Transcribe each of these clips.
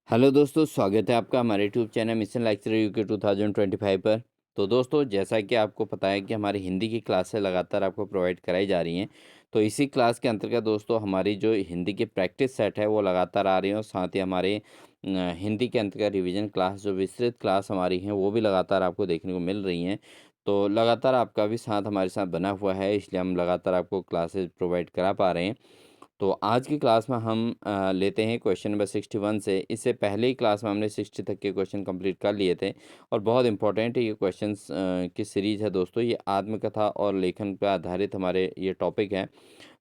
Hello दोस्तों, स्वागत है आपका हमारे YouTube channel mission lecturer UK 2025 पर। तो दोस्तों, जैसा कि आपको पता है कि हमारी हिंदी की क्लासें लगातार आपको प्रोवाइड कराई जा रही हैं। तो इसी क्लास के अंतर्गत दोस्तों हमारी जो हिंदी की प्रैक्टिस सेट है वो लगातार आ रही है, और साथ ही हमारे हिंदी के अंतर्गत रिवीजन क्लास जो विस्तृत क्लास हमारी हैं वो भी लगातार आपको देखने को मिल रही हैं। तो लगातार आपका भी साथ हमारे साथ बना हुआ है, इसलिए हम लगातार आपको क्लासेज प्रोवाइड करा पा रहे हैं। तो आज की क्लास में हम लेते हैं क्वेश्चन नंबर 61 से। इससे पहले ही क्लास में हमने 60 तक के क्वेश्चन कंप्लीट कर लिए थे, और बहुत इंपॉर्टेंट ये क्वेश्चंस की सीरीज़ है दोस्तों। ये आत्मकथा और लेखन पर आधारित हमारे ये टॉपिक है।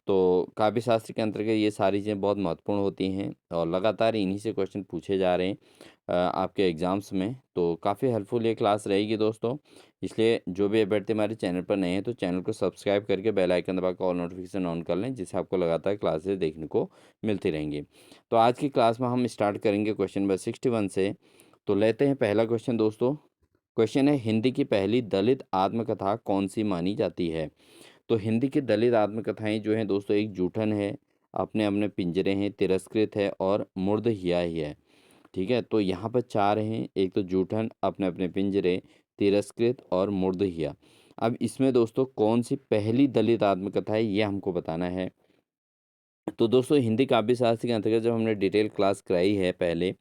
तो काव्य शास्त्र के अंतर्गत ये सारी चीज़ें बहुत महत्वपूर्ण होती हैं, और लगातार इन्हीं से क्वेश्चन पूछे जा रहे हैं आपके एग्ज़ाम्स में। तो काफ़ी हेल्पफुल ये क्लास रहेगी दोस्तों। इसलिए जो भी अभ्यर्थी हमारे चैनल पर नए हैं तो चैनल को सब्सक्राइब करके बेल आइकन दबा कर ऑल नोटिफिकेशन ऑन कर लें, जिससे आपको लगातार क्लासेस देखने को मिलती रहेंगी। तो आज की क्लास में हम स्टार्ट करेंगे क्वेश्चन नंबर 61 से। तो लेते हैं पहला क्वेश्चन दोस्तों। क्वेश्चन है, हिंदी की पहली दलित आत्मकथा कौन सी मानी जाती है? तो हिंदी की दलित आत्मकथाएं जो हैं दोस्तों, एक जूठन है, अपने अपने पिंजरे हैं, तिरस्कृत है और मुर्दहिया ही है। ठीक है, तो यहाँ पर चार हैं। एक तो जूठन, अपने अपने पिंजरे, तिरस्कृत और मुर्दहिया। अब इसमें दोस्तों कौन सी पहली दलित आत्मकथा है, ये हमको बताना है। तो दोस्तों हिंदी काव्य शास्त्र के अंतर्गत जब हमने डिटेल क्लास कराई है पहले,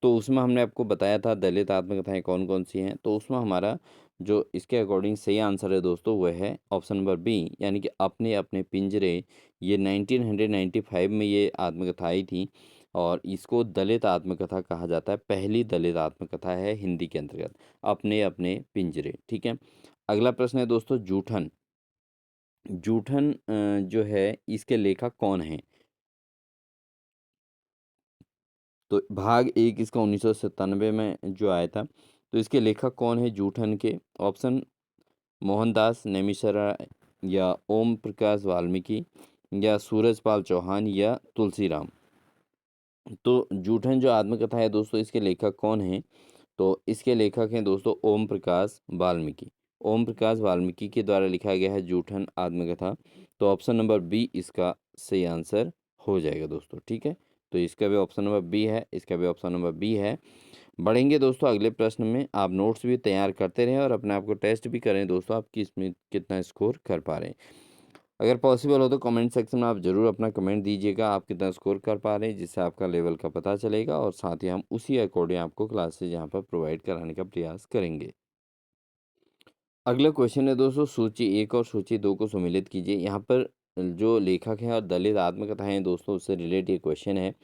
तो उसमें हमने आपको बताया था दलित आत्मकथाएं कौन कौन सी हैं। तो उसमें हमारा जो इसके अकॉर्डिंग सही आंसर है दोस्तों, वह है ऑप्शन नंबर बी, यानी कि अपने अपने पिंजरे। ये 1995 में ये आत्मकथा आई थी, और इसको दलित आत्मकथा कहा जाता है। पहली दलित आत्मकथा है हिंदी के अंतर्गत, अपने अपने पिंजरे। ठीक है, अगला प्रश्न है दोस्तों, जूठन। जूठन जो है, इसके लेखक कौन है? तो भाग एक इसका 1997 में जो आया था। तो इसके लेखक कौन है जूठन के? ऑप्शन, मोहनदास नैमिषारण्य, या ओम प्रकाश वाल्मीकि, या सूरजपाल चौहान, या तुलसीराम। तो जूठन जो आत्मकथा है दोस्तों, इसके लेखक कौन हैं? तो इसके लेखक हैं दोस्तों ओम प्रकाश वाल्मीकि। ओम प्रकाश वाल्मीकि के द्वारा लिखा गया है जूठन आत्मकथा। तो ऑप्शन नंबर बी इसका सही आंसर हो जाएगा दोस्तों। ठीक है, तो इसका भी ऑप्शन नंबर बी है, इसका भी ऑप्शन नंबर बी है। बढ़ेंगे दोस्तों अगले प्रश्न में। आप नोट्स भी तैयार करते रहें और अपने आप को टेस्ट भी करें दोस्तों, आप किसमें कितना स्कोर कर पा रहे हैं। अगर पॉसिबल हो तो कमेंट सेक्शन में आप ज़रूर अपना कमेंट दीजिएगा, आप कितना स्कोर कर पा रहे हैं, जिससे आपका लेवल का पता चलेगा, और साथ ही हम उसी अकॉर्डिंग आपको क्लासेज यहाँ पर प्रोवाइड कराने का प्रयास करेंगे। अगला क्वेश्चन है दोस्तों, सूची एक और सूची दो को सम्मिलित कीजिए। यहाँ पर जो लेखक हैं और दलित आत्मकथाएं हैं दोस्तों, उससे रिलेटेड ये क्वेश्चन है।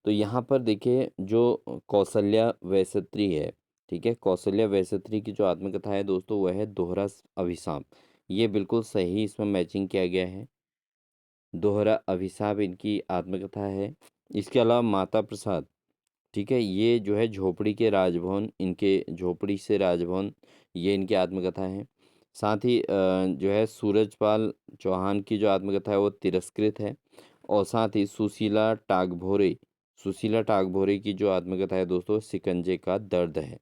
तो यहाँ पर देखिए, जो कौशल्या वैसत्री है, ठीक है, कौशल्या वैसत्री की जो आत्मकथा है दोस्तों, वह है दोहरा अभिशाप। ये बिल्कुल सही इसमें मैचिंग किया गया है। दोहरा अभिशाप इनकी आत्मकथा है। इसके अलावा माता प्रसाद, ठीक है, ये जो है झोपड़ी के राजभवन, इनके झोपड़ी से राजभवन, ये इनकी आत्मकथा है। साथ ही जो है सूरजपाल चौहान की जो आत्मकथा है वो तिरस्कृत है। और साथ ही सुशीला टागभोरे की जो आत्मकथा है दोस्तों, शिकंजे का दर्द है।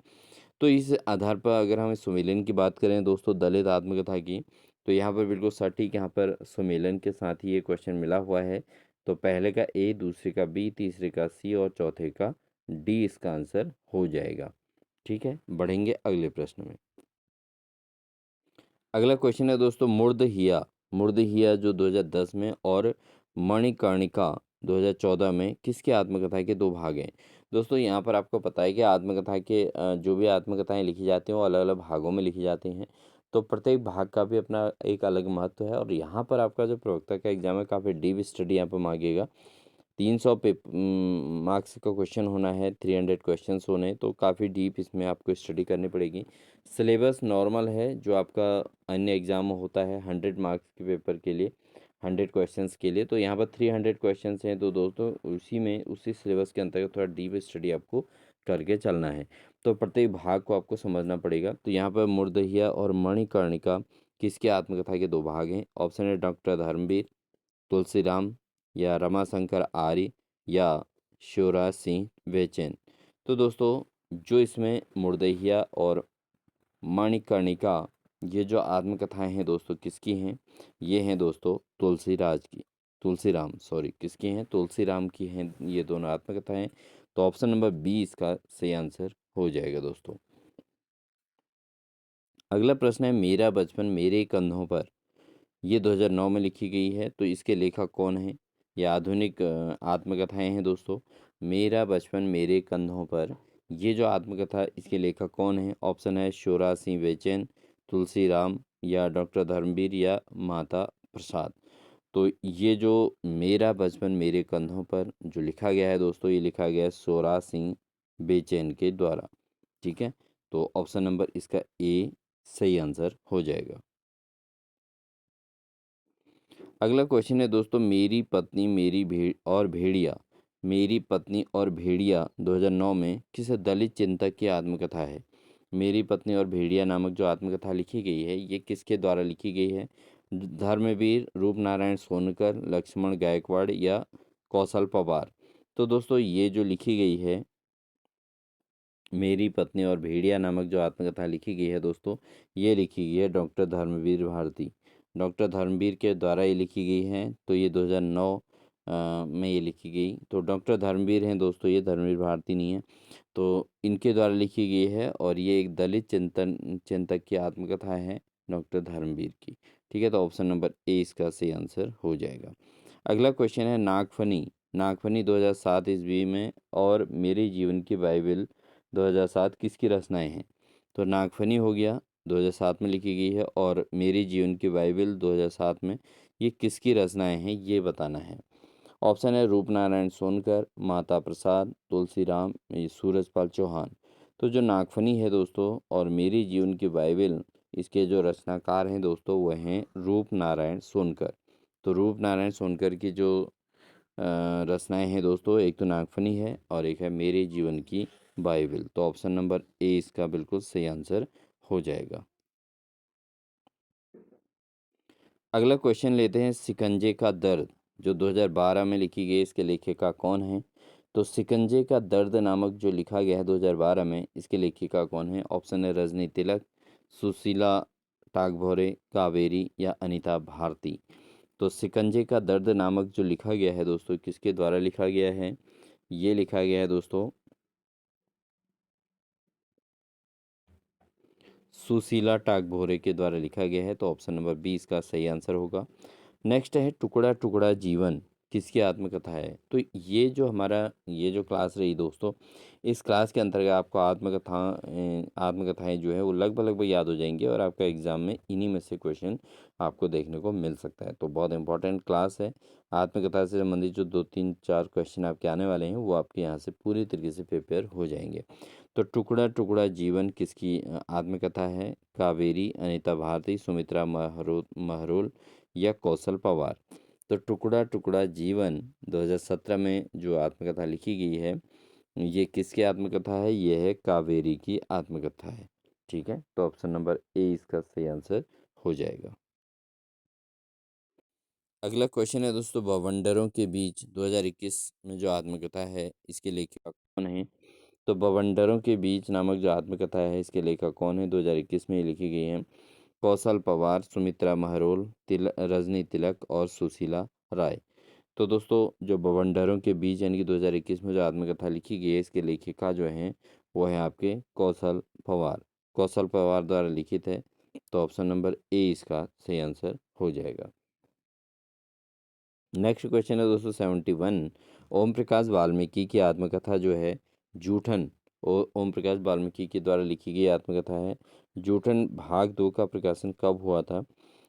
तो इस आधार पर अगर हम सुमेलन की बात करें दोस्तों, दलित आत्मकथा की, तो यहाँ पर बिल्कुल सटीक यहाँ पर सुमेलन के साथ ही ये क्वेश्चन मिला हुआ है। तो पहले का ए, दूसरे का बी, तीसरे का सी और चौथे का डी इसका आंसर हो जाएगा। ठीक है, बढ़ेंगे अगले प्रश्न में। अगला क्वेश्चन है दोस्तों, मुर्दहिया। मुर्दहिया जो 2010 में, और मणिकर्णिका 2014 में, किसकी आत्मकथा के दो भाग हैं? दोस्तों यहाँ पर आपको पता है कि आत्मकथा के जो भी आत्मकथाएं लिखी जाती हैं वो अलग अलग भागों में लिखी जाती हैं। तो प्रत्येक भाग का भी अपना एक अलग महत्व है, और यहाँ पर आपका जो प्रवक्ता का एग्जाम है, काफ़ी डीप स्टडी यहाँ पर मांगेगा। 300 मार्क्स का क्वेश्चन होना है, 300 क्वेश्चंस होने हैं, तो काफ़ी डीप इसमें आपको स्टडी करनी पड़ेगी। सिलेबस नॉर्मल है जो आपका अन्य एग्जाम में होता है 100 मार्क्स के पेपर के लिए, 100 क्वेश्चंस के लिए। तो यहाँ पर 300 क्वेश्चंस हैं, तो दोस्तों उसी सिलेबस के अंतर्गत थोड़ा डीप स्टडी आपको करके चलना है। तो प्रत्येक भाग को आपको समझना पड़ेगा। तो यहाँ पर मुर्दहिया और मणिकर्णिका किसके आत्मकथा के दो भाग हैं? ऑप्शन है डॉक्टर धर्मवीर, तुलसीराम, या रमाशंकर आर्य, या शिवराज सिंह बेचैन। तो दोस्तों जो इसमें मुर्दहिया और मणिकर्णिका, ये जो आत्मकथाएं हैं दोस्तों, किसकी हैं? ये हैं दोस्तों तुलसीराज की। तुलसीराम, सॉरी, किसकी हैं? तुलसीराम की हैं ये दोनों आत्मकथाएँ। तो ऑप्शन नंबर बी इसका सही आंसर हो जाएगा दोस्तों। अगला प्रश्न है, मेरा बचपन मेरे कंधों पर, ये 2009 में लिखी गई है, तो इसके लेखक कौन हैं? ये आधुनिक आत्मकथाएँ हैं दोस्तों। मेरा बचपन मेरे कंधों पर, ये जो आत्मकथा, इसके लेखक कौन हैं? ऑप्शन है शोरा सिंह बेचैन, तुलसीराम, या डॉक्टर धर्मवीर, या माता प्रसाद। तो ये जो मेरा बचपन मेरे कंधों पर जो लिखा गया है दोस्तों, ये लिखा गया है सोरा सिंह बेचैन के द्वारा। ठीक है, तो ऑप्शन नंबर इसका ए सही आंसर हो जाएगा। अगला क्वेश्चन है दोस्तों, मेरी पत्नी मेरी भेड़ और भेड़िया, मेरी पत्नी और भेड़िया 2009 में किस दलित चिंतक की आत्मकथा है? मेरी पत्नी और भेड़िया नामक जो आत्मकथा लिखी गई है, ये किसके द्वारा लिखी गई है? धर्मवीर, रूपनारायण सोनकर, लक्ष्मण गायकवाड़, या कौशल पवार। तो दोस्तों ये जो लिखी गई है, मेरी पत्नी और भेड़िया नामक जो आत्मकथा लिखी गई है दोस्तों, ये लिखी गई है डॉक्टर धर्मवीर भारती। डॉक्टर धर्मवीर के द्वारा ये लिखी गई है, तो ये 2009 में ये लिखी गई। तो डॉक्टर धर्मवीर हैं दोस्तों, ये धर्मवीर भारती नहीं है। तो इनके द्वारा लिखी गई है, और ये एक दलित चिंतक की आत्मकथा है डॉक्टर धर्मवीर की। ठीक है, तो ऑप्शन नंबर ए इसका सही आंसर हो जाएगा। अगला क्वेश्चन है, नागफनी, नागफनी 2007 ईस्वी में और मेरे जीवन की बाइबल 2007 किसकी रचनाएं हैं? तो नागफनी हो गया, 2007 में लिखी गई है, और मेरी जीवन की बाइबल 2007 में, ये किसकी रचनाएं हैं ये बताना है। ऑप्शन है रूपनारायण सोनकर, माता प्रसाद, तुलसीराम, ये सूरजपाल चौहान। तो जो नागफनी है दोस्तों और मेरी जीवन की बाइबल, इसके जो रचनाकार हैं दोस्तों, वह हैं रूपनारायण सोनकर। तो रूपनारायण सोनकर की जो रचनाएं हैं दोस्तों, एक तो नागफनी है और एक है मेरे जीवन की बाइबल। तो ऑप्शन नंबर ए इसका बिल्कुल सही आंसर हो जाएगा। अगला क्वेश्चन लेते हैं, शिकंजे का दर्द, जो 2012 में लिखी गई, इसके लेखिका कौन है? तो शिकंजे का दर्द नामक जो लिखा गया है 2012 में, इसके लेखिका कौन है? ऑप्शन है रजनी तिलक, सुशीला टागभोरे, कावेरी, या अनीता भारती। तो शिकंजे का दर्द नामक जो लिखा गया है दोस्तों, किसके द्वारा लिखा गया है? ये लिखा गया है दोस्तों सुशीला टागभोरे के द्वारा लिखा गया है। तो ऑप्शन नंबर बी इसका सही आंसर होगा। नेक्स्ट है, टुकड़ा टुकड़ा जीवन, किसकी आत्मकथा है? तो ये जो हमारा ये जो क्लास रही दोस्तों, इस क्लास के अंतर्गत आपको आत्मकथाएं जो है वो लगभग लगभग याद हो जाएंगी, और आपका एग्जाम में इन्हीं में से क्वेश्चन आपको देखने को मिल सकता है। तो बहुत इंपॉर्टेंट क्लास है। आत्मकथा से संबंधित जो 2 3 4 क्वेश्चन आपके आने वाले हैं, वो आपके यहाँ से पूरी तरीके से प्रिपेयर हो जाएंगे। तो टुकड़ा टुकड़ा जीवन किसकी आत्मकथा है? कावेरी, अनीता भारती, सुमित्रा महरोल, या कौशल पवार। तो टुकड़ा टुकड़ा जीवन 2017 में जो आत्मकथा लिखी गई है, ये किसकी आत्मकथा है? ये है कावेरी की आत्मकथा है। ठीक है, तो ऑप्शन नंबर ए इसका सही आंसर हो जाएगा। अगला क्वेश्चन है दोस्तों, बवंडरों के बीच 2021 में जो आत्मकथा है, इसके लेखक कौन है? तो बवंडरों के बीच नामक जो आत्मकथा है, इसके लेखक कौन है? 2021 में ये लिखी गई है। कौशल पवार, सुमित्रा महरोल, रजनी तिलक, और सुशीला राय। तो दोस्तों जो बवंडरों के बीच यानी कि 2021 में जो आत्मकथा लिखी गई है, इसके लेखिका जो हैं वो हैं आपके कौशल पवार। कौशल पवार द्वारा लिखित है। तो ऑप्शन नंबर ए इसका सही आंसर हो जाएगा। नेक्स्ट क्वेश्चन है दोस्तों 71, ओम प्रकाश वाल्मीकि की आत्मकथा जो है जूठन, ओम प्रकाश वाल्मीकि के द्वारा लिखी गई आत्मकथा है जूठन, भाग 2 का प्रकाशन कब हुआ था?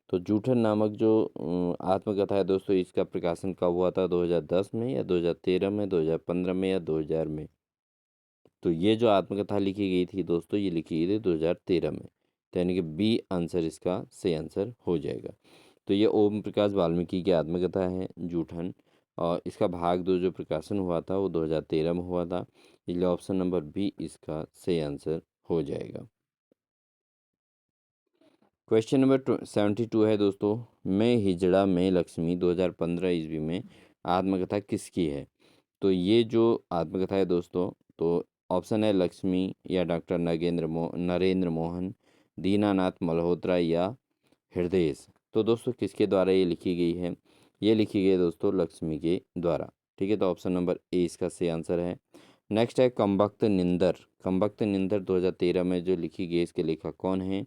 तो जूठन नामक जो आत्मकथा है दोस्तों, इसका प्रकाशन कब हुआ था? 2010 में, या 2013 में, 2015 में, या 2000 में? तो ये जो आत्मकथा लिखी गई थी दोस्तों, ये लिखी गई थी 2013 में। तो यानी कि बी आंसर इसका सही आंसर हो जाएगा। तो ये ओम प्रकाश वाल्मीकि की आत्मकथा है जूठन, और इसका भाग 2 जो प्रकाशन हुआ था वो 2013 में हुआ था। इसलिए ऑप्शन नंबर बी इसका सही आंसर हो जाएगा। क्वेश्चन नंबर 72 है दोस्तों, मैं हिजड़ा में लक्ष्मी 2015 ईस्वी में आत्मकथा किसकी है? तो ये जो आत्मकथा है दोस्तों, तो ऑप्शन है लक्ष्मी, या डॉक्टर नरेंद्र मोहन, दीनानाथ मल्होत्रा, या हृदयेश। तो दोस्तों किसके द्वारा ये लिखी गई है? ये लिखी गई है दोस्तों लक्ष्मी के द्वारा। ठीक है, तो ऑप्शन नंबर ए इसका सही आंसर है। नेक्स्ट है कम्बख्त निंदर। कम्बख्त निंदर 2013 में जो लिखी गई, इसके लेखक कौन हैं?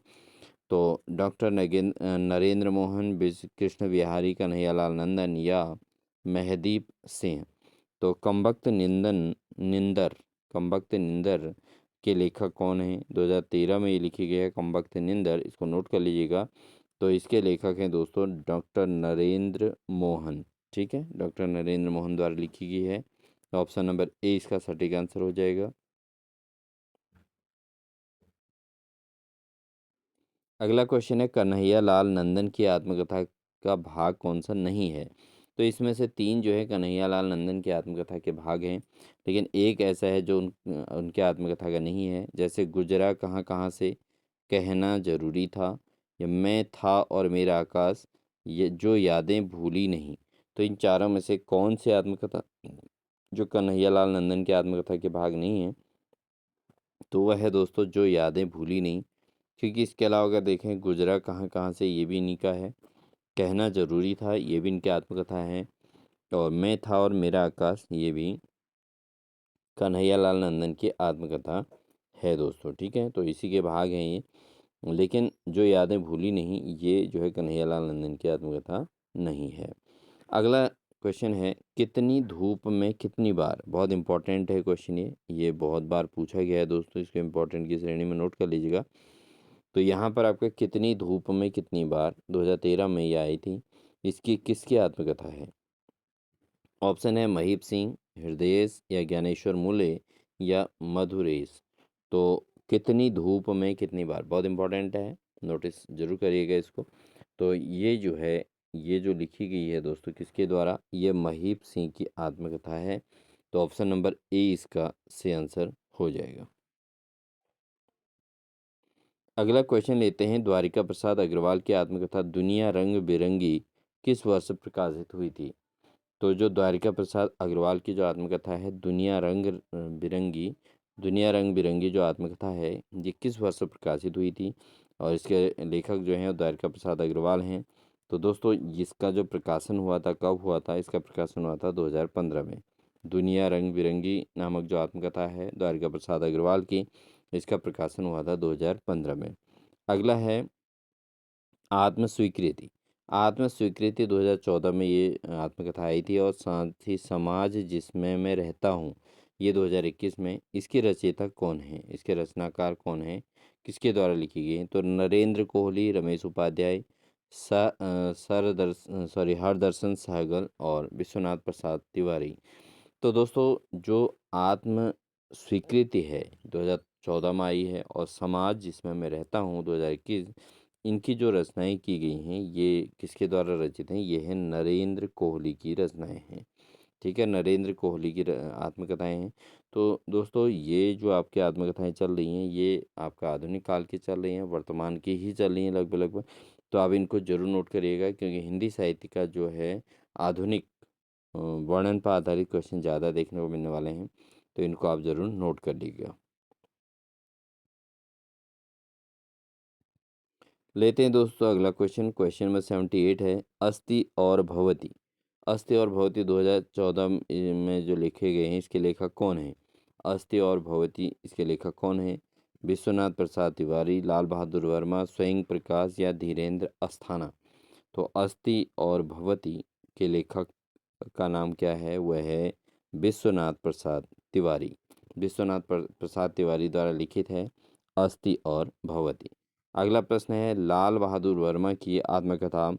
तो डॉक्टर नरेंद्र मोहन, कृष्ण बिहारी, कन्हैयालाल नंदन या महदीप सिंह। तो निंदर कम्बख्त निंदर के लेखक कौन हैं? 2013 में ये लिखी गई है कम्बख्त निंदर, इसको नोट कर लीजिएगा। तो इसके लेखक हैं दोस्तों डॉक्टर नरेंद्र मोहन। ठीक है, डॉक्टर नरेंद्र मोहन द्वारा लिखी गई है। तो ऑप्शन नंबर ए इसका सटीक आंसर हो जाएगा। अगला क्वेश्चन है कन्हैया लाल नंदन की आत्मकथा का भाग कौन सा नहीं है? तो इसमें से तीन जो है कन्हैया लाल नंदन की आत्मकथा के भाग हैं, लेकिन एक ऐसा है जो उनके आत्मकथा का नहीं है, जैसे गुजरा कहाँ कहाँ से, कहना जरूरी था, या मैं था और मेरा आकाश, ये जो यादें भूली नहीं। तो इन चारों में से कौन सी आत्मकथा जो कन्हैया लाल नंदन की आत्मकथा के भाग नहीं है? तो वह है दोस्तों जो यादें भूली नहीं। क्योंकि इसके अलावा अगर देखें गुजरा कहाँ कहाँ से, ये भी इन्हीं का है। कहना जरूरी था, ये भी इनकी आत्मकथा है। और मैं था और मेरा आकाश, ये भी कन्हैया लाल नंदन की आत्मकथा है दोस्तों। ठीक है, तो इसी के भाग हैं ये। लेकिन जो यादें भूली नहीं, ये जो है कन्हैया लाल नंदन की आत्मकथा नहीं है। अगला क्वेश्चन है कितनी धूप में कितनी बार। बहुत इंपॉर्टेंट है क्वेश्चन ये बहुत बार पूछा गया है दोस्तों, इसको इंपॉर्टेंट की श्रेणी में नोट कर लीजिएगा। तो यहाँ पर आपका कितनी धूप में कितनी बार 2013 में ये आई थी, इसकी किसकी आत्मकथा है? ऑप्शन है महीप सिंह, हृदयेश या ज्ञानेश्वर मूले या मधुरेश। तो कितनी धूप में कितनी बार बहुत इंपॉर्टेंट है, नोटिस जरूर करिएगा इसको। तो ये जो है, ये जो लिखी गई है दोस्तों किसके द्वारा, ये महीप सिंह की आत्मकथा है। तो ऑप्शन नंबर ए इसका सही आंसर हो जाएगा। अगला क्वेश्चन लेते हैं द्वारिका प्रसाद अग्रवाल की आत्मकथा दुनिया रंग बिरंगी किस वर्ष प्रकाशित हुई थी? तो जो द्वारिका प्रसाद अग्रवाल की जो आत्मकथा है दुनिया रंग बिरंगी जो आत्मकथा है, ये किस वर्ष प्रकाशित हुई थी? और इसके लेखक जो हैं वो द्वारिका प्रसाद अग्रवाल हैं। तो दोस्तों इसका जो प्रकाशन हुआ था, कब हुआ था? इसका प्रकाशन हुआ था 2015 में। दुनिया रंग बिरंगी नामक जो आत्मकथा है द्वारिका प्रसाद अग्रवाल की, इसका प्रकाशन हुआ था 2015 में। अगला है आत्मस्वीकृति। आत्मस्वीकृति 2014 में ये आत्मकथा आई थी, और साथ ही समाज जिसमें मैं रहता हूँ, ये 2021 में। इसके रचयिता कौन है, इसके रचनाकार कौन है, किसके द्वारा लिखी गई है? तो नरेंद्र कोहली, रमेश उपाध्याय, हरदर्शन सहगल और विश्वनाथ प्रसाद तिवारी। तो दोस्तों जो आत्म स्वीकृति है 2014 में आई है, और समाज जिसमें मैं रहता हूँ 2021, इनकी जो रचनाएं की गई हैं ये किसके द्वारा रचित हैं? ये है नरेंद्र कोहली की रचनाएं हैं। ठीक है, नरेंद्र कोहली की आत्मकथाएं हैं। तो दोस्तों ये जो आपकी आत्मकथाएं चल रही हैं, ये आपका आधुनिक काल की चल रही हैं, वर्तमान की ही चल रही हैं लगभग लगभग। तो आप इनको जरूर नोट करिएगा, क्योंकि हिंदी साहित्य का जो है आधुनिक वर्णन पर आधारित क्वेश्चन ज़्यादा देखने को मिलने वाले हैं। तो इनको आप ज़रूर नोट कर लीजिएगा। लेते हैं दोस्तों अगला क्वेश्चन। क्वेश्चन नंबर 78 है अस्ति और भवती। अस्ति और भवती 2014 में जो लिखे गए हैं, इसके लेखक कौन हैं? अस्ति और भवती, इसके लेखक कौन हैं? विश्वनाथ प्रसाद तिवारी, लाल बहादुर वर्मा, स्वयं प्रकाश या धीरेन्द्र अस्थाना। तो अस्ति और भवती के लेखक का नाम क्या है? वह है विश्वनाथ प्रसाद तिवारी। प्रसाद तिवारी द्वारा लिखित है अस्ति और भवती। अगला प्रश्न है लाल बहादुर वर्मा की आत्मकथा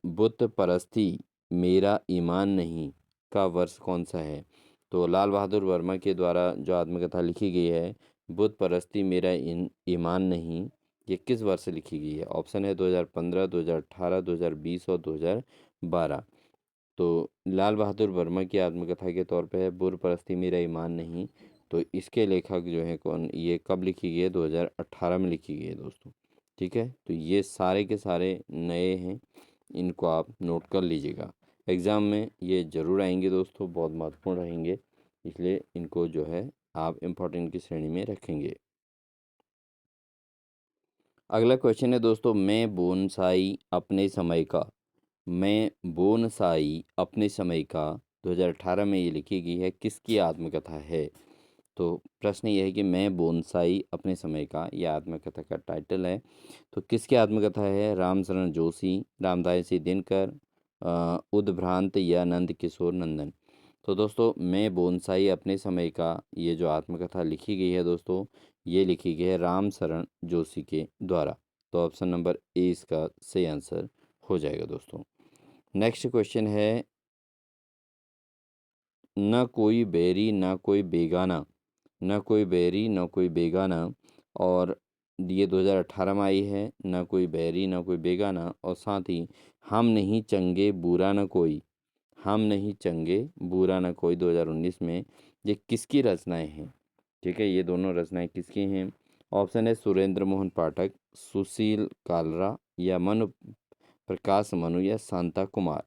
बुत परस्ती मेरा ईमान नहीं का वर्ष कौन सा है? तो लाल बहादुर वर्मा के द्वारा जो आत्मकथा लिखी गई है बुत परस्ती मेरा ईमान नहीं, ये किस वर्ष लिखी गई है? ऑप्शन है 2015, 2018, 2020 और 2012। तो लाल बहादुर वर्मा की आत्मकथा के तौर पे है बुत परस्ती मेरा ईमान नहीं। तो इसके लेखक जो हैं कौन, ये कब लिखी गई है? 2018 में लिखी गई है दोस्तों। ठीक है, तो ये सारे के सारे नए हैं, इनको आप नोट कर लीजिएगा। एग्ज़ाम में ये ज़रूर आएंगे दोस्तों, बहुत महत्वपूर्ण रहेंगे, इसलिए इनको जो है आप इम्पोर्टेंट की श्रेणी में रखेंगे। अगला क्वेश्चन है दोस्तों मैं बोनसाई अपने समय का मैं बोनसाई अपने समय का 2018 में ये लिखी गई है, किसकी आत्मकथा है? तो प्रश्न ये है कि मैं बोनसाई अपने समय का, यह आत्मकथा का टाइटल है। तो किसकी आत्मकथा है? रामशरण जोशी, रामधारी दिनकर, उद्भ्रांत या नंद किशोर नंदन। तो दोस्तों मैं बोनसाई अपने समय का ये जो आत्मकथा लिखी गई है दोस्तों, ये लिखी गई है रामशरण जोशी के द्वारा। तो ऑप्शन नंबर ए इसका सही आंसर हो जाएगा दोस्तों। नेक्स्ट क्वेश्चन है, न कोई बैरी न कोई बेगाना, न कोई बैरी न कोई बेगाना, और ये 2018 में आई है। न कोई बैरी न कोई बेगाना, और साथ ही हम नहीं चंगे बुरा न कोई, हम नहीं चंगे बुरा न कोई 2019 में, ये किसकी रचनाएं हैं? ठीक है, ये दोनों रचनाएं किसकी हैं? ऑप्शन है सुरेंद्र मोहन पाठक, सुशील कालरा, या मनु प्रकाश मनु, या शांता कुमार।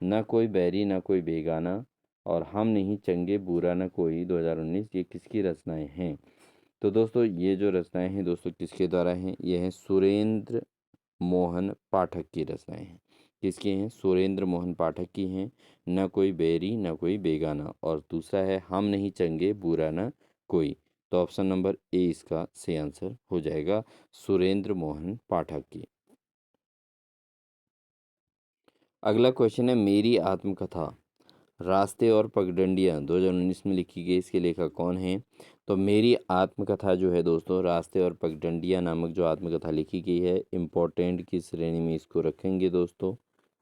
न कोई बैरी न कोई बेगाना और हम नहीं चंगे बुरा न कोई 2019, ये किसकी रचनाएं हैं? तो दोस्तों ये जो रचनाएं हैं दोस्तों किसके द्वारा हैं? ये हैं सुरेंद्र मोहन पाठक की रचनाएं हैं। किसकी हैं? सुरेंद्र मोहन पाठक की हैं। न कोई बैरी न कोई बेगाना, और दूसरा है हम नहीं चंगे बुरा न कोई। तो ऑप्शन नंबर ए इसका सही आंसर हो जाएगा, सुरेंद्र मोहन पाठक की। अगला क्वेश्चन है, मेरी आत्मकथा रास्ते और पगडंडियाँ 2019 में लिखी गई, इसके लेखक कौन हैं? तो मेरी आत्मकथा जो है दोस्तों, रास्ते और पगडंडियाँ नामक जो आत्मकथा लिखी गई है, इम्पोर्टेंट की श्रेणी में इसको रखेंगे दोस्तों।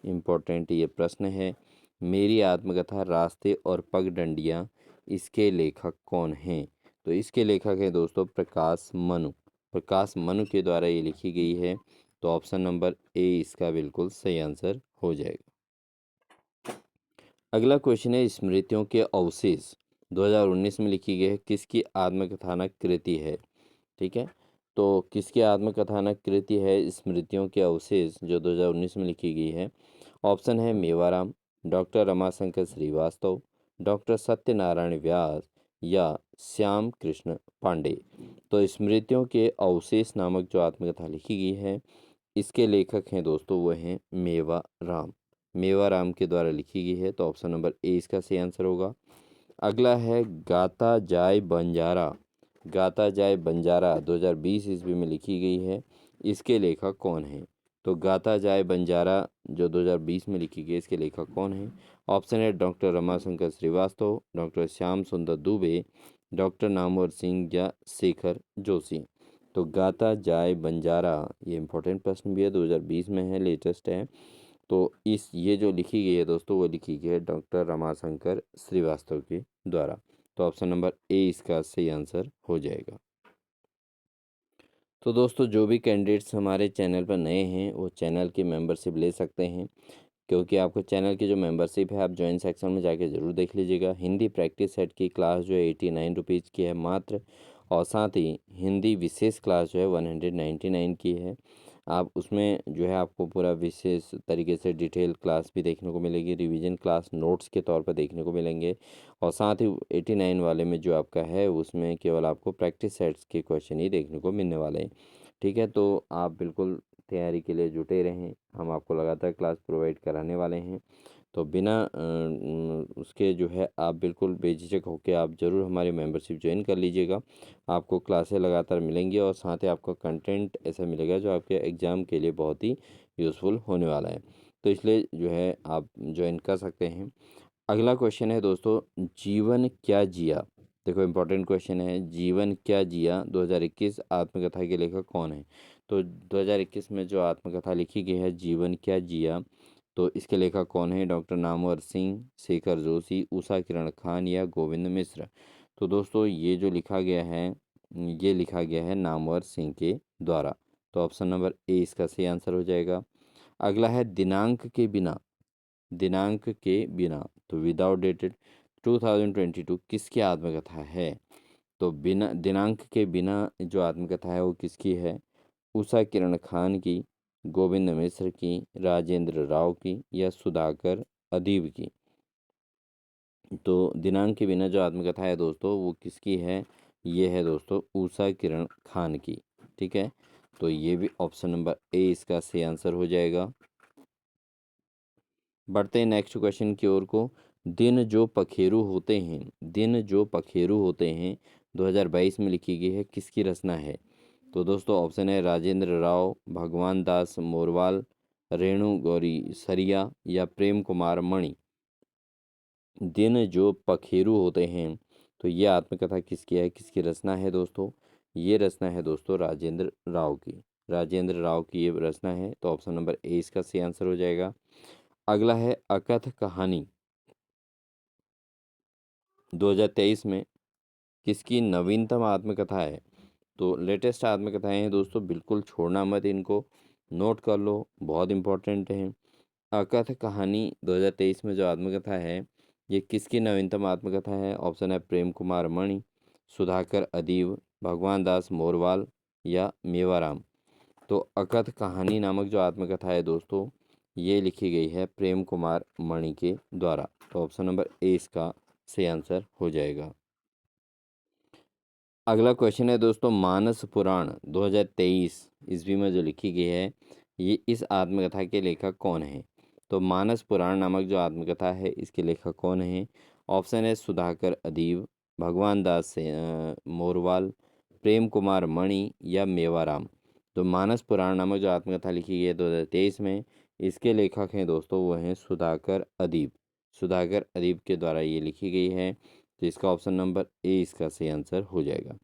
इम्पोर्टेंट ये प्रश्न है, मेरी आत्मकथा रास्ते और पगडंडियाँ, इसके लेखक कौन हैं? तो इसके लेखक हैं दोस्तों प्रकाश मनु। प्रकाश मनु के द्वारा ये लिखी गई है। तो ऑप्शन नंबर ए इसका बिल्कुल सही आंसर हो जाएगा। अगला क्वेश्चन है, स्मृतियों के अवशेष 2019 में लिखी गई है, किसकी आत्मकथानक कृति है? ठीक है, तो किसकी आत्मकथानक कृति है स्मृतियों के अवशेष जो 2019 में लिखी गई है? ऑप्शन है मेवाराम, डॉक्टर रमाशंकर श्रीवास्तव, डॉक्टर सत्यनारायण व्यास, या श्याम कृष्ण पांडे। तो स्मृतियों के अवशेष नामक जो आत्मकथा लिखी गई है, इसके लेखक हैं दोस्तों वो हैं मेवाराम। मेवाराम के द्वारा लिखी गई है। तो ऑप्शन नंबर ए इसका सही आंसर होगा। अगला है, गाता जाए बंजारा, गाता जाए बंजारा 2020 ईस्वी में लिखी गई है, इसके लेखक कौन हैं? तो गाता जाए बंजारा जो 2020 में लिखी गई, इसके लेखक कौन हैं? ऑप्शन है डॉक्टर रमाशंकर श्रीवास्तव, डॉक्टर श्याम सुंदर दुबे, डॉक्टर नामवर सिंह, या शेखर जोशी। तो गाता जाए बंजारा ये इंपॉर्टेंट प्रश्न भी है, 2020 में है, लेटेस्ट है। तो इस ये जो लिखी गई है दोस्तों, वो लिखी गई है डॉक्टर रमाशंकर श्रीवास्तव के द्वारा। तो ऑप्शन नंबर ए इसका सही आंसर हो जाएगा। तो दोस्तों जो भी कैंडिडेट्स हमारे चैनल पर नए हैं, वो चैनल की मेंबरशिप ले सकते हैं, क्योंकि आपको चैनल की जो मेंबरशिप है, आप ज्वाइन सेक्शन में जाके ज़रूर देख लीजिएगा। हिंदी प्रैक्टिस सेट की क्लास जो है 89 रुपीज़ की है मात्र, और साथ ही हिंदी विशेष क्लास जो है 199 की है। आप उसमें जो है आपको पूरा विशेष तरीके से डिटेल क्लास भी देखने को मिलेगी, रिवीजन क्लास नोट्स के तौर पर देखने को मिलेंगे, और साथ ही 89 वाले में जो आपका है उसमें केवल आपको प्रैक्टिस सेट्स के क्वेश्चन ही देखने को मिलने वाले हैं। ठीक है, तो आप बिल्कुल तैयारी के लिए जुटे रहें, हम आपको लगातार क्लास प्रोवाइड कराने वाले हैं। तो बिना उसके जो है आप बिल्कुल बेझिझक होकर आप ज़रूर हमारी मेंबरशिप ज्वाइन कर लीजिएगा। आपको क्लासें लगातार मिलेंगी, और साथ ही आपको कंटेंट ऐसा मिलेगा जो आपके एग्ज़ाम के लिए बहुत ही यूज़फुल होने वाला है। तो इसलिए जो है आप ज्वाइन कर सकते हैं। अगला क्वेश्चन है दोस्तों, जीवन क्या जिया। देखो इंपॉर्टेंट क्वेश्चन है, जीवन क्या जिया 2021 आत्मकथा के लेखक कौन है? तो 2021 में जो आत्मकथा लिखी गई है, जीवन क्या जिया, तो इसके लेखक कौन है? डॉक्टर नामवर सिंह, शेखर जोशी, उषा किरण खान, या गोविंद मिश्र। तो दोस्तों ये जो लिखा गया है, ये लिखा गया है नामवर सिंह के द्वारा। तो ऑप्शन नंबर ए इसका सही आंसर हो जाएगा। अगला है, दिनांक के बिना, दिनांक के बिना, तो विदाउट डेटेड 2022 किसकी आत्मकथा है? तो बिना दिनांक के बिना जो आत्मकथा है वो किसकी है? उषा किरण खान की, गोविंद मिश्र की, राजेंद्र राव की, या सुधाकर अदीब की। तो दिनांक के बिना जो आत्मकथा है दोस्तों वो किसकी है? ये है दोस्तों उषा किरण खान की। ठीक है, तो ये भी ऑप्शन नंबर ए इसका सही आंसर हो जाएगा। बढ़ते हैं नेक्स्ट क्वेश्चन की ओर को। दिन जो पखेरु होते हैं 2022 में लिखी गई है, किसकी रचना है? तो दोस्तों ऑप्शन है राजेंद्र राव, भगवान दास मोरवाल, रेणु गौरी सरिया या प्रेम कुमार मणि। दिन जो पखेरु होते हैं, तो ये आत्मकथा किसकी है, किसकी रचना है दोस्तों? ये रचना है दोस्तों राजेंद्र राव की। राजेंद्र राव की ये रचना है, तो ऑप्शन नंबर ए इसका सही आंसर हो जाएगा। अगला है अकथ कहानी 2023 में किसकी नवीनतम आत्मकथा है? तो लेटेस्ट आत्मकथाएं हैं दोस्तों, बिल्कुल छोड़ना मत इनको, नोट कर लो, बहुत इंपॉर्टेंट है। अकथ कहानी 2023 में जो आत्मकथा है, ये किसकी नवीनतम आत्मकथा है? ऑप्शन है प्रेम कुमार मणि, सुधाकर अदीब, भगवान दास मोरवाल या मेवाराम। तो अकथ कहानी नामक जो आत्मकथा है दोस्तों, ये लिखी गई है प्रेम कुमार मणि के द्वारा। तो ऑप्शन नंबर ए इसका सही आंसर हो जाएगा। अगला क्वेश्चन है दोस्तों, मानस पुराण 2023 ईस्वी में जो लिखी गई है, ये इस आत्मकथा के लेखक कौन है? तो मानस पुराण नामक जो आत्मकथा है, इसके लेखक कौन है? ऑप्शन है सुधाकर अदीब, भगवान दास मोरवाल, प्रेम कुमार मणि या मेवाराम। तो मानस पुराण नामक जो आत्मकथा लिखी गई है 2023 में, इसके लेखक हैं दोस्तों, वो हैं सुधाकर अदीब। सुधाकर अदीब के द्वारा ये लिखी गई है, तो इसका ऑप्शन नंबर ए इसका सही आंसर हो जाएगा।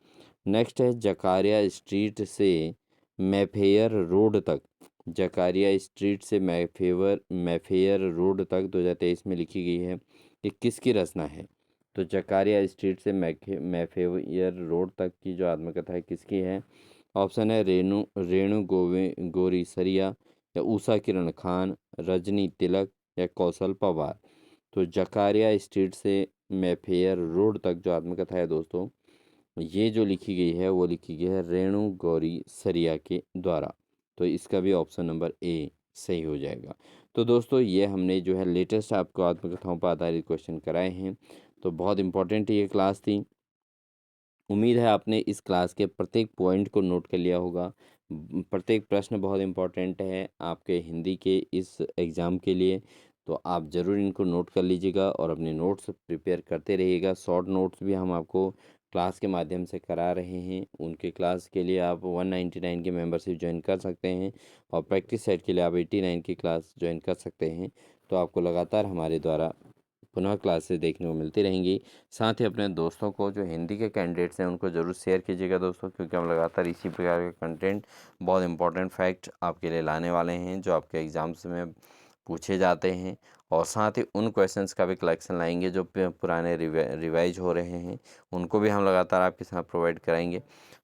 नेक्स्ट है जकारिया स्ट्रीट से मैफेयर रोड तक। जकारिया स्ट्रीट से मैफेयर रोड तक 2023 में लिखी गई है, ये किसकी रचना है? तो जकारिया स्ट्रीट से मैफेयर रोड तक की जो आत्मकथा है, किसकी है? ऑप्शन है रेणु रेणु गोरी सरिया या उषा किरण खान, रजनी तिलक या कौशल पवार। तो जकारिया स्ट्रीट से मैफेयर रोड तक जो आत्मकथा है दोस्तों, ये जो लिखी गई है, वो लिखी गई है रेणु गौरी सरिया के द्वारा। तो इसका भी ऑप्शन नंबर ए सही हो जाएगा। तो दोस्तों ये हमने जो है लेटेस्ट आपको आत्मकथाओं पर आधारित क्वेश्चन कराए हैं। तो बहुत इंपॉर्टेंट ये क्लास थी। उम्मीद है आपने इस क्लास के प्रत्येक पॉइंट को नोट कर लिया होगा। प्रत्येक प्रश्न बहुत इंपॉर्टेंट है आपके हिंदी के इस एग्ज़ाम के लिए। तो आप ज़रूर इनको नोट कर लीजिएगा और अपने नोट्स प्रिपेयर करते रहिएगा। शॉर्ट नोट्स भी हम आपको क्लास के माध्यम से करा रहे हैं। उनके क्लास के लिए आप 199 की मेंबरशिप ज्वाइन कर सकते हैं और प्रैक्टिस सेट के लिए आप 89 की क्लास ज्वाइन कर सकते हैं। तो आपको लगातार हमारे द्वारा पुनः क्लासेस देखने को मिलती रहेंगी। साथ ही अपने दोस्तों को जो हिंदी के कैंडिडेट्स हैं, उनको ज़रूर शेयर कीजिएगा दोस्तों, क्योंकि हम लगातार इसी प्रकार के कंटेंट, बहुत इंपॉर्टेंट फैक्ट आपके लिए लाने वाले हैं, जो आपके एग्ज़ाम्स में पूछे जाते हैं। और साथ ही उन क्वेश्चंस का भी कलेक्शन लाएंगे जो पुराने रिवाइज हो रहे हैं, उनको भी हम लगातार आपके साथ प्रोवाइड कराएंगे।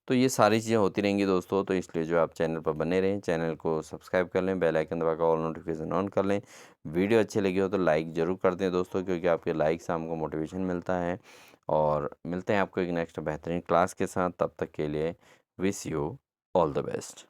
तो ये सारी चीज़ें होती रहेंगी दोस्तों। तो इसलिए जो आप चैनल पर बने रहें, चैनल को सब्सक्राइब कर लें, बेल आइकन दबाकर ऑल नोटिफिकेशन ऑन कर लें। वीडियो अच्छी लगी हो तो लाइक ज़रूर कर दें दोस्तों, क्योंकि आपके लाइक से हमको मोटिवेशन मिलता है। और मिलते हैं आपको एक नेक्स्ट बेहतरीन क्लास के साथ। तब तक के लिए wish you all the best.